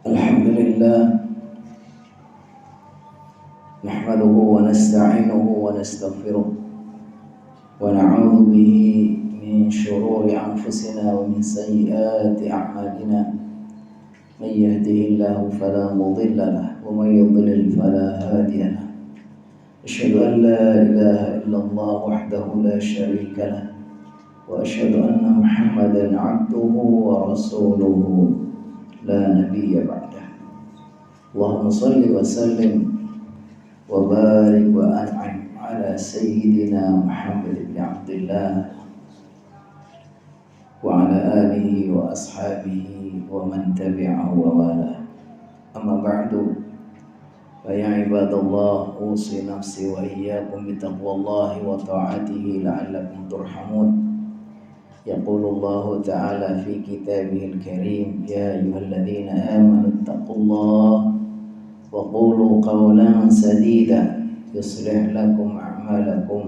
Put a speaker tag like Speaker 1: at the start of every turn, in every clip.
Speaker 1: الحمد لله نحمده ونستعينه ونستغفره ونعوذ به من شرور أنفسنا ومن سيئات أعمالنا. من يهده الله فلا مضل له ومن يضلل فلا هادي له. أشهد أن لا إله إلا الله وحده لا شريك له وأشهد أن محمدا عبده ورسوله لا نبي بعده. اللهم صل وسلم وبارك وأنعم على سيدنا محمد بن عبد الله وعلى آله وأصحابه ومن تبعه ووالاه. أما بعد فيا عباد الله أوصي نفسي وإياكم بتقوى الله وطاعته لعلكم ترحمون. يقول الله تعالى في كتابه الكريم: يا أيها الذين آمنوا اتقوا الله وقولوا قولا سديدا يصلح لكم أعمالكم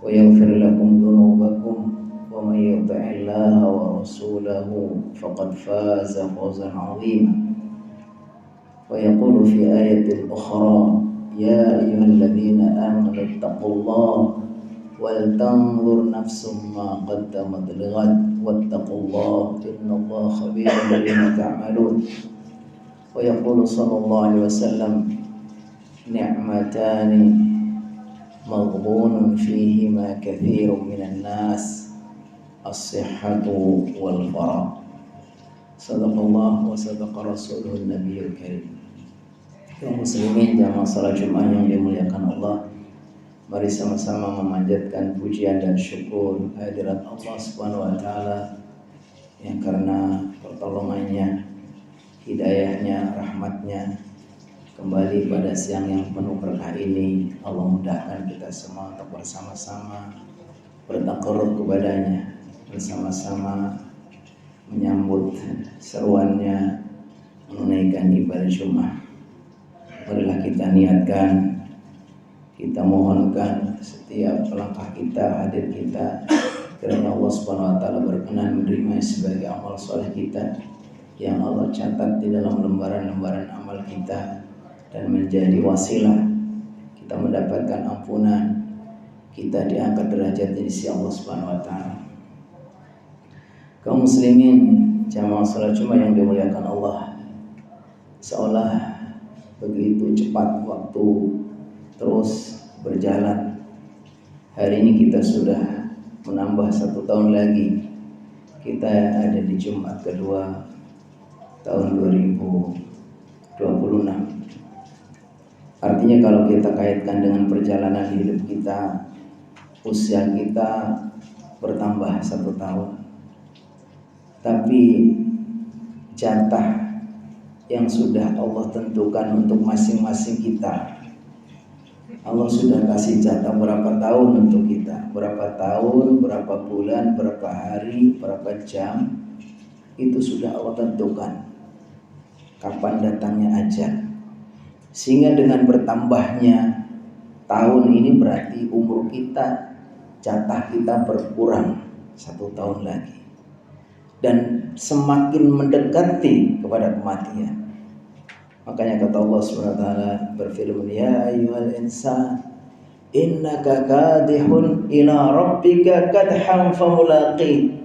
Speaker 1: ويغفر لكم ذنوبكم ومن يطع الله ورسوله فقد فاز فوزا عظيما. ويقول في آية أخرى: يا أيها الذين آمنوا اتقوا الله ولتنظر نفس ما قدمت لغد واتقوا الله إن الله خبير بما تعملون. ويقول صلى الله عليه وسلم: نعمتان مغبون فيهما كثير من الناس الصحة والفراغ. صدق الله وصدق رسوله النبي الكريم. Kaum muslimin jamaah salat Jumat yang dimuliakan Allah, mari sama-sama memanjatkan pujian dan syukur kehadirat Allah Subhanahu wa taala yang karena pertolongannya, hidayahnya, rahmatnya, kembali pada siang yang penuh berkah ini Allah mudahkan kita semua untuk bersama-sama bertakarrub kepadanya, bersama-sama menyambut seruannya menunaikan ibadah Jumat. Marilah kita niatkan, kita mohonkan setiap langkah kita, hadir kita, kiranya Allah Subhanahu wa taala berkenan menerima sebagai amal soleh kita yang Allah catat di dalam lembaran-lembaran amal kita dan menjadi wasilah kita mendapatkan ampunan, kita diangkat derajat di sisi Allah Subhanahu wa taala. Kaum muslimin jamaah salat Jumat yang dimuliakan Allah, seolah begitu cepat waktu terus berjalan. Hari ini kita sudah menambah 1 tahun lagi. Kita ada di Jumat kedua tahun 2026. Artinya kalau kita kaitkan dengan perjalanan hidup kita, usia kita bertambah 1 tahun. Tapi jatah yang sudah Allah tentukan untuk masing-masing kita, Allah sudah kasih jatah berapa tahun untuk kita, berapa tahun, berapa bulan, berapa hari, berapa jam, itu sudah Allah tentukan kapan datangnya ajal. Sehingga dengan bertambahnya tahun ini berarti umur kita, jatah kita berkurang 1 tahun lagi, dan semakin mendekati kepada kematian. Makanya kata Allah SWT berfirman: ya ayyuhal insan innaka kadihun ila rabbika kadhan famulaqi.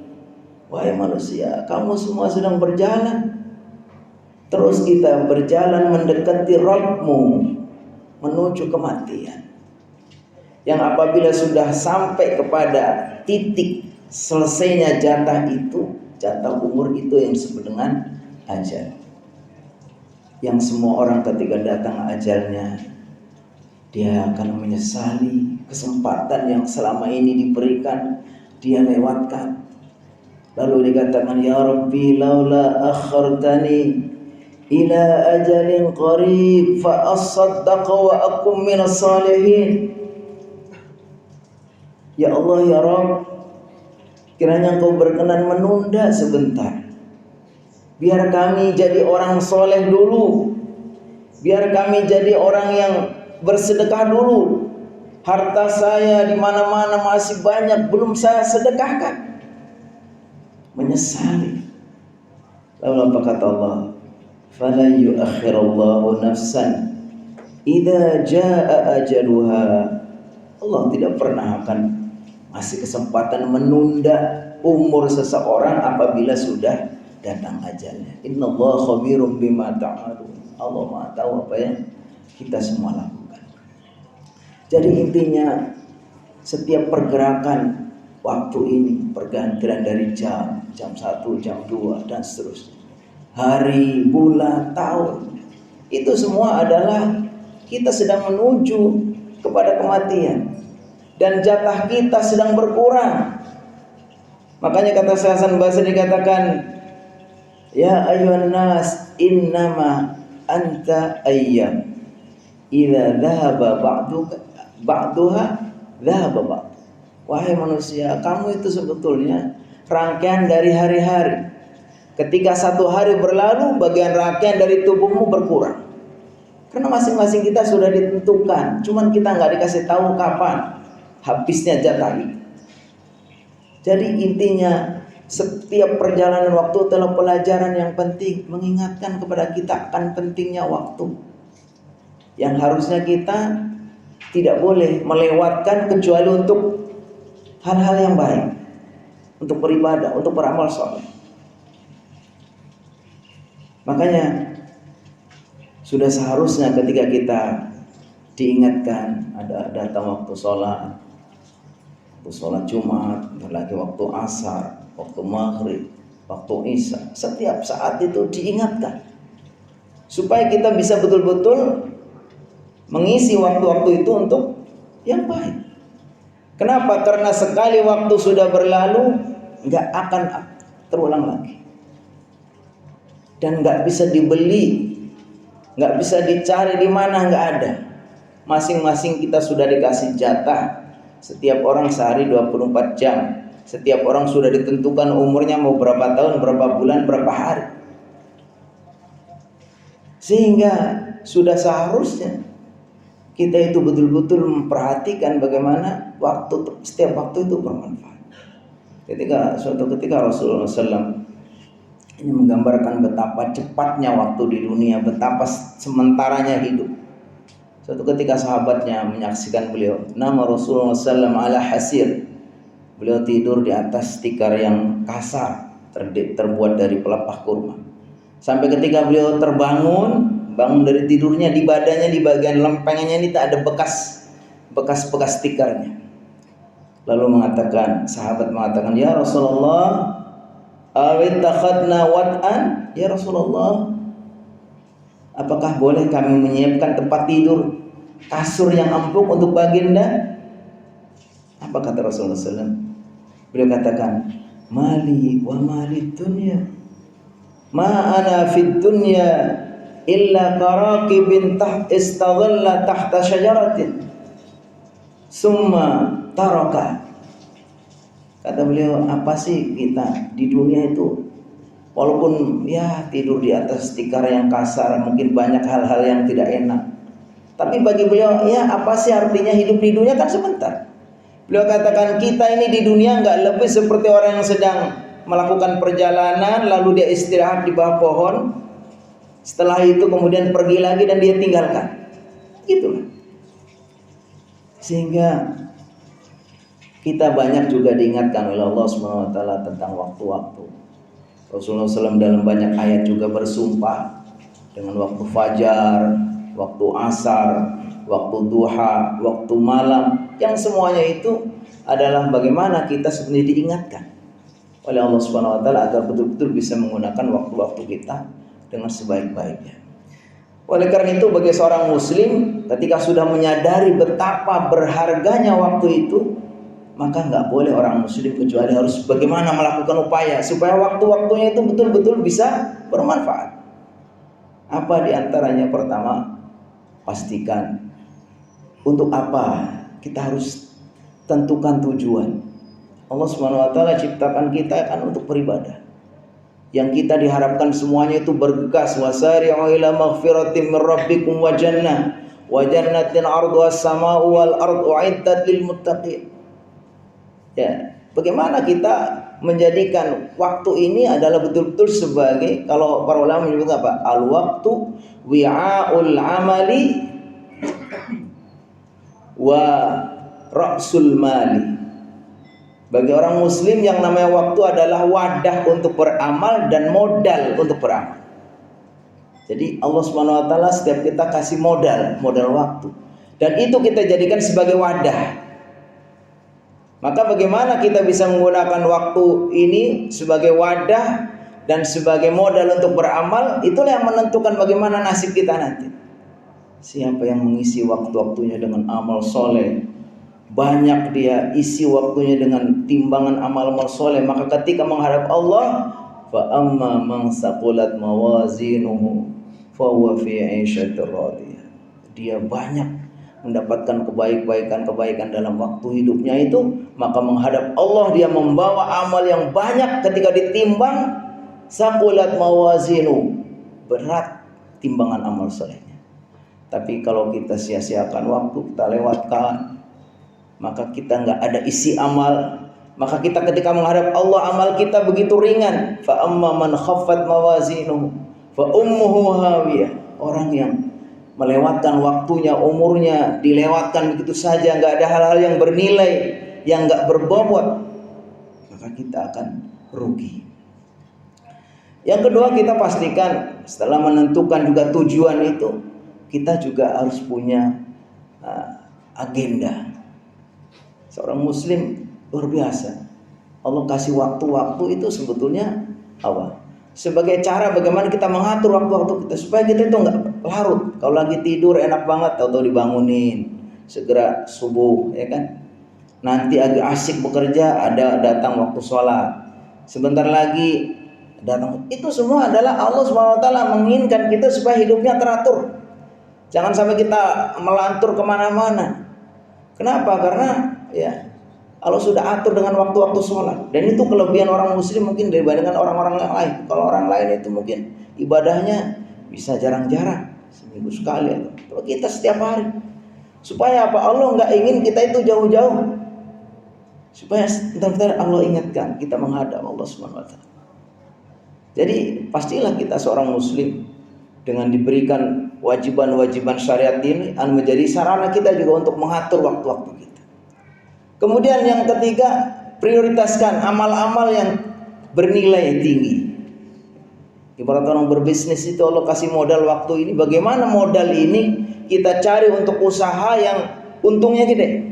Speaker 1: Wahai manusia, kamu semua sedang berjalan, terus kita berjalan mendekati Rabbmu menuju kematian, yang apabila sudah sampai kepada titik selesainya jatah itu, jatah umur itu yang disebut dengan ajal. Yang semua orang ketika datang ajalnya, dia akan menyesali kesempatan yang selama ini diberikan, dia lewatkan. Lalu dikatakan: ya Rabbi laula akhartani ila ajalin qarib fa asaddaqa wa akum minas salihin. Ya Allah, ya Rabb, kiranya Engkau berkenan menunda sebentar, biar kami jadi orang soleh dulu, biar kami jadi orang yang bersedekah dulu. Harta saya di mana-mana masih banyak, belum saya sedekahkan. Menyesali. Lalu apa kata Allah? fala yuakhirallahu nafsan idza jaa ajaluha. Allah tidak pernah akan masih kesempatan menunda umur seseorang apabila sudah datang ajalnya. Innallaha khabirum bima ta'malun. Allah Maha tahu apa yang kita semua lakukan. Jadi intinya setiap pergerakan waktu ini, pergantian dari jam 1, jam 2 dan seterusnya, hari, bulan, tahun, itu semua adalah kita sedang menuju kepada kematian dan jatah kita sedang berkurang. Makanya kata Hasan Basri dikatakan, ya ayyuhan nas innama anta ayyam idza dhahaba ba'duha dhahaba ba'd. Wahai manusia, kamu itu sebetulnya rangkaian dari hari-hari. Ketika satu hari berlalu, bagian rangkaian dari tubuhmu berkurang. Karena masing-masing kita sudah ditentukan, cuman kita nggak dikasih tahu kapan habisnya jatah ini. Jadi intinya setiap perjalanan waktu adalah pelajaran yang penting, mengingatkan kepada kita akan pentingnya waktu, yang harusnya kita tidak boleh melewatkan kecuali untuk hal-hal yang baik, untuk beribadah, untuk beramal saleh. Makanya sudah seharusnya ketika kita diingatkan ada datang waktu sholat Jumat, lagi waktu asar, waktu maghrib, waktu isya, setiap saat itu diingatkan supaya kita bisa betul-betul mengisi waktu-waktu itu untuk yang baik. Kenapa? Karena sekali waktu sudah berlalu nggak akan terulang lagi dan nggak bisa dibeli, nggak bisa dicari di mana, nggak ada. Masing-masing kita sudah dikasih jatah. Setiap orang sehari 24 jam. Setiap orang sudah ditentukan umurnya mau berapa tahun, berapa bulan, berapa hari. Sehingga sudah seharusnya kita itu betul-betul memperhatikan bagaimana setiap waktu itu bermanfaat. Suatu ketika Rasulullah SAW ini menggambarkan betapa cepatnya waktu di dunia, betapa sementaranya hidup. Suatu ketika sahabatnya menyaksikan beliau, nama Rasulullah SAW ala hasir. Beliau tidur di atas tikar yang kasar, terbuat dari pelepah kurma. Sampai ketika beliau bangun dari tidurnya, di badannya, di bagian lempengannya ini tak ada bekas tikarnya. Lalu sahabat mengatakan, ya Rasulullah, awittakhadna wat'an, ya Rasulullah, apakah boleh kami menyiapkan tempat tidur, kasur yang empuk untuk baginda? Apa kata Rasulullah SAW? Beliau katakan, mali wa mali dunya, ma ana fid dunya illa karaqibin istaghalla tahta syajaratin summa taraka. Kata beliau, apa sih kita di dunia itu, walaupun ya tidur di atas tikar yang kasar, mungkin banyak hal-hal yang tidak enak, tapi bagi beliau, ya apa sih artinya hidup di dunia, kan sebentar. Beliau katakan, kita ini di dunia nggak lebih seperti orang yang sedang melakukan perjalanan, lalu dia istirahat di bawah pohon, setelah itu kemudian pergi lagi dan dia tinggalkan. Gitu. Sehingga kita banyak juga diingatkan oleh Allah SWT tentang waktu-waktu. Rasulullah SAW dalam banyak ayat juga bersumpah dengan waktu fajar, waktu asar, waktu duha, waktu malam, yang semuanya itu adalah bagaimana kita sebenarnya diingatkan oleh Allah SWT agar betul-betul bisa menggunakan waktu-waktu kita dengan sebaik-baiknya. Oleh karena itu, bagi seorang muslim ketika sudah menyadari betapa berharganya waktu itu, maka nggak boleh orang muslim kecuali harus bagaimana melakukan upaya supaya waktu-waktunya itu betul-betul bisa bermanfaat. Apa diantaranya? Pertama, pastikan untuk apa kita harus tentukan tujuan. Allah SWT ciptakan kita kan untuk beribadah. Yang kita diharapkan semuanya itu bergegas, wasari'u ila maghfiratin min rabbikum wa jannatin 'arduha as-sama'u wal ardu 'iddat lil muttaqin. Ya, Bagaimana kita menjadikan waktu ini adalah betul-betul sebagai, kalau para ulama menyebut apa? Al-waktu wi'aul amali wa ra'sul mali. Bagi orang muslim yang namanya waktu adalah wadah untuk beramal dan modal untuk beramal. Jadi Allah Subhanahu wa taala setiap kita kasih modal waktu. Dan itu kita jadikan sebagai wadah. Maka bagaimana kita bisa menggunakan waktu ini sebagai wadah dan sebagai modal untuk beramal, itulah yang menentukan bagaimana nasib kita nanti. Siapa yang mengisi waktu-waktunya dengan amal soleh, banyak dia isi waktunya dengan timbangan amal-amal soleh, maka ketika menghadap Allah, fa amma man saqulat mawazinuhu fa huwa fi 'ishatir radiyah. Dia banyak mendapatkan kebaikan dalam waktu hidupnya itu, maka menghadap Allah dia membawa amal yang banyak. Ketika ditimbang, saqulat mawazinu, berat timbangan amal solehnya. Tapi kalau kita sia-siakan waktu, kita lewatkan, maka kita nggak ada isi amal. Maka kita ketika menghadap Allah, amal kita begitu ringan. Fa amma man khaffat mawazinuhu fa ummuhu hawiyah. Orang yang melewatkan waktunya, umurnya dilewatkan begitu saja, nggak ada hal-hal yang bernilai, yang nggak berbobot, maka kita akan rugi. Yang kedua, kita pastikan setelah menentukan juga tujuan itu, kita juga harus punya agenda. Seorang muslim luar biasa, Allah kasih waktu-waktu itu sebetulnya apa? Sebagai cara bagaimana kita mengatur waktu-waktu kita supaya kita itu nggak larut. Kalau lagi tidur enak banget, tahu-tahu dibangunin segera subuh, ya kan? Nanti agak asik bekerja, ada datang waktu sholat. Sebentar lagi datang. Itu semua adalah Allah SWT menginginkan kita supaya hidupnya teratur. Jangan sampai kita melantur kemana-mana. Kenapa? Karena ya Allah sudah atur dengan waktu-waktu sholat. Dan itu kelebihan orang muslim mungkin dibandingkan orang-orang yang lain. Kalau orang lain itu mungkin ibadahnya bisa jarang-jarang, seminggu sekali. Kalau kita setiap hari. Supaya apa? Allah nggak ingin kita itu jauh-jauh. Supaya bentar-bentar Allah ingatkan kita menghadap Allah Subhanahu wa taala. Jadi pastilah kita seorang muslim dengan diberikan wajiban-wajiban syariat ini menjadi sarana kita juga untuk mengatur waktu-waktu kita. Kemudian yang ketiga, prioritaskan amal-amal yang bernilai tinggi. Ibarat orang berbisnis itu Allah kasih modal waktu ini, bagaimana modal ini kita cari untuk usaha yang untungnya gede.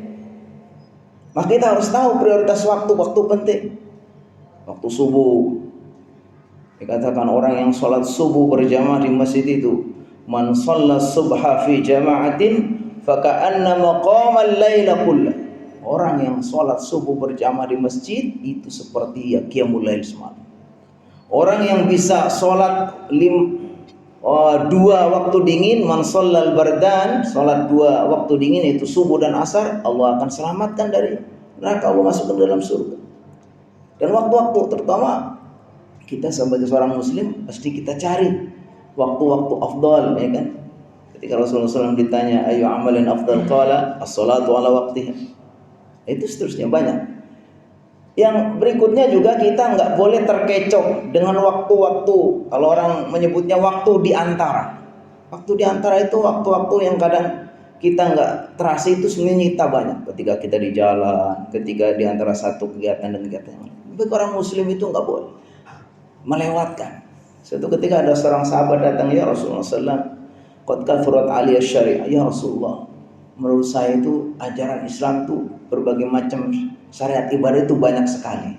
Speaker 1: Maka kita harus tahu prioritas waktu penting. Waktu subuh, dikatakan orang yang sholat subuh berjamaah di masjid itu, man shalla subha fi jama'atin faka'annama qama al-laila kullah. Orang yang sholat subuh berjamaah di masjid itu seperti ya qiyamul lail semalam. Orang yang bisa sholat dua waktu dingin, man shallal bardan, sholat dua waktu dingin itu subuh dan asar, Allah akan selamatkan dari neraka, Allah masuk ke dalam surga. Dan waktu-waktu terutama kita sebagai seorang muslim pasti kita cari waktu-waktu afdal, ya kan? Ketika Rasulullah SAW ditanya ayu amalin afdal, qala as-salatu ala waqtiha. Itu seterusnya banyak. Yang berikutnya juga kita nggak boleh terkecoh dengan waktu-waktu. Kalau orang menyebutnya waktu di antara. Waktu di antara itu waktu-waktu yang kadang kita nggak terasa itu sebenarnya nyita banyak. Ketika kita di jalan, ketika di antara satu kegiatan dan kegiatan yang lain. Tapi orang muslim itu nggak boleh melewatkan. Suatu ketika ada seorang sahabat datang, ya Rasulullah SAW, qad kathurat aliyah syariah, ya Rasulullah, menurut saya itu ajaran Islam itu berbagai macam syariat ibadah itu banyak sekali,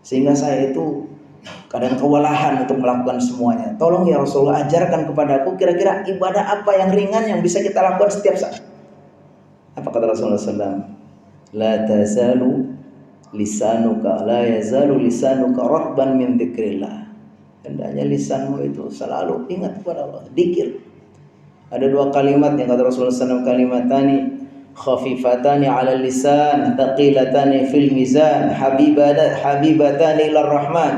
Speaker 1: sehingga saya itu kadang kewalahan untuk melakukan semuanya. Tolong ya Rasulullah, ajarkan kepadaku kira-kira ibadah apa yang ringan yang bisa kita lakukan setiap saat. Apa kata Rasulullah SAW? La tazalu lisanuka, la yazalu lisanuka ratban min dzikrillah. Hendaknya lisanmu itu selalu ingat kepada Allah, dzikir. Ada dua kalimat yang kata Rasulullah SAW, kalimatani khafifatani 'ala lisan, thaqilatani fil mizan, habibatani ilar rahman.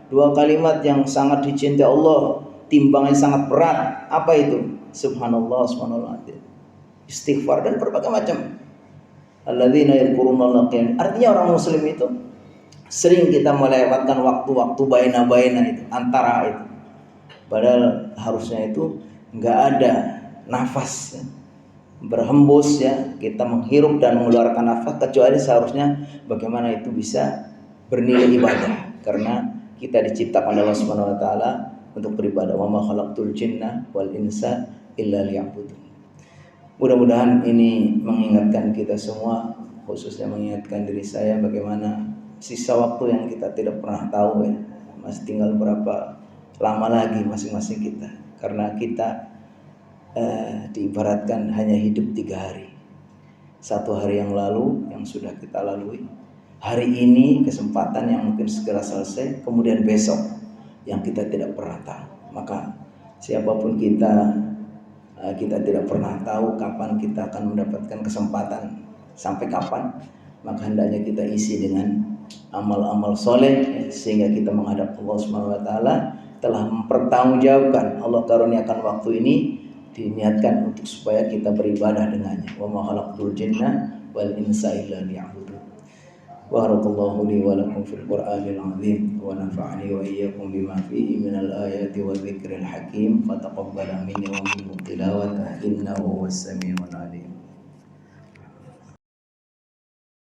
Speaker 1: Dua kalimat yang sangat dicintai Allah, timbangnya sangat berat. Apa itu? Subhanallah, subhanallah, istighfar dan berbagai macam. Alladzina yadhkurunallaha qiyaman. Artinya orang muslim itu sering kita melewatkan waktu-waktu baina-baina itu, antara itu. Padahal harusnya itu nggak ada nafas ya, berhembus ya, kita menghirup dan mengeluarkan nafas, kecuali seharusnya bagaimana itu bisa bernilai ibadah, karena kita diciptakan Allah Subhanahu wa taala untuk beribadah. Wa ma khalaqtul jinna wal insa illa liya'budun. Mudah-mudahan ini mengingatkan kita semua, khususnya mengingatkan diri saya, bagaimana sisa waktu yang kita tidak pernah tahu ya, masih tinggal berapa lama lagi masing-masing kita. Karena kita diibaratkan hanya hidup 3 hari. 1 hari yang lalu yang sudah kita lalui, hari ini kesempatan yang mungkin segera selesai, kemudian besok yang kita tidak pernah tahu. Maka siapapun kita tidak pernah tahu kapan kita akan mendapatkan kesempatan, sampai kapan. Maka hendaknya kita isi dengan amal-amal soleh, sehingga kita menghadap Allah Subhanahu wa taala telah mempertanggungjawabkan. Allah karuniakan waktu ini diniatkan untuk supaya kita beribadah dengannya. Wa ma khalaqtul jinna wal insa illa liya'budun. Barakallahu li wa lakum fil Qur'anil azim wa nafa'ani wa iyyakum bima fihi minal ayati wa dzikril hakim. Fataqabbala minni wa minkum tilawatan innahu huwas samiul alim.